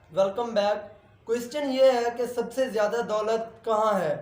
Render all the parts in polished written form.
Welcome back. Question ये है कि सबसे ज़्यादा दौलत कहाँ है।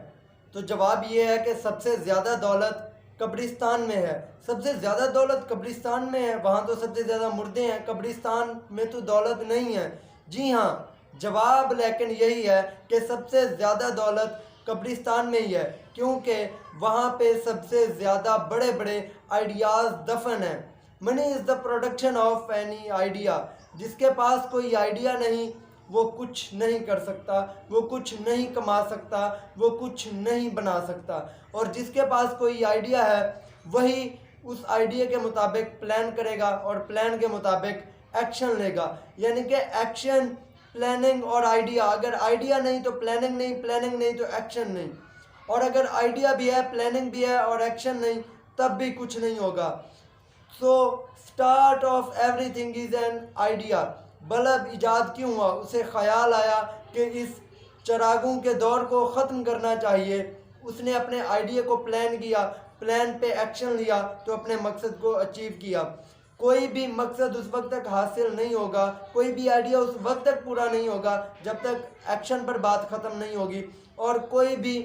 तो जवाब ये है कि सबसे ज़्यादा दौलत कब्रिस्तान में है। सबसे ज़्यादा दौलत कब्रिस्तान में है, वहाँ तो सबसे ज़्यादा मुर्दे हैं, कब्रिस्तान में तो दौलत नहीं है। जी हाँ, जवाब लेकिन यही है कि सबसे ज़्यादा दौलत कब्रिस्तान में ही है, क्योंकि वहाँ पे सबसे ज़्यादा बड़े बड़े आइडियाज़ दफन हैं। Money is the production of any idea. जिसके पास कोई आइडिया नहीं वो कुछ नहीं कर सकता, वो कुछ नहीं कमा सकता, वो कुछ नहीं बना सकता। और जिसके पास कोई आइडिया है वही उस आइडिया के मुताबिक प्लान करेगा और प्लान के मुताबिक एक्शन लेगा। यानी कि एक्शन, प्लानिंग और आइडिया। अगर आइडिया नहीं तो प्लानिंग नहीं, प्लानिंग नहीं तो एक्शन नहीं। और अगर आइडिया भी है, प्लानिंग भी है और एक्शन नहीं, तब भी कुछ नहीं होगा। So start of everything is an idea. Bulb इजाद क्यों हुआ? उसे ख्याल आया कि इस चरागों के दौर को ख़त्म करना चाहिए। उसने अपने आइडिया को प्लान किया, प्लान पे एक्शन लिया तो अपने मकसद को अचीव किया। कोई भी मकसद उस वक्त तक हासिल नहीं होगा, कोई भी आइडिया उस वक्त तक पूरा नहीं होगा जब तक एक्शन पर बात ख़त्म नहीं होगी। और कोई भी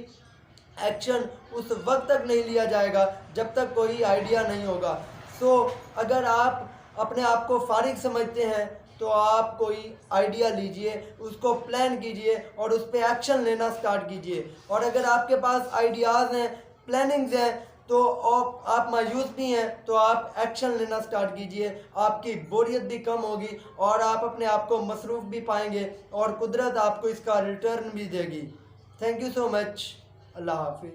एक्शन उस वक्त तक नहीं लिया जाएगा जब तक कोई आइडिया नहीं होगा। सो अगर आप अपने आप को फारिग समझते हैं तो आप कोई आइडिया लीजिए, उसको प्लान कीजिए और उस पर एक्शन लेना स्टार्ट कीजिए। और अगर आपके पास आइडियाज़ हैं, प्लानिंग्स हैं, तो आप मायूस भी हैं तो आप एक्शन लेना स्टार्ट कीजिए। आपकी बोरियत भी कम होगी और आप अपने आप को मसरूफ़ भी पाएंगे और कुदरत आपको इसका रिटर्न भी देगी। Thank you so much. Allah हाफिज़।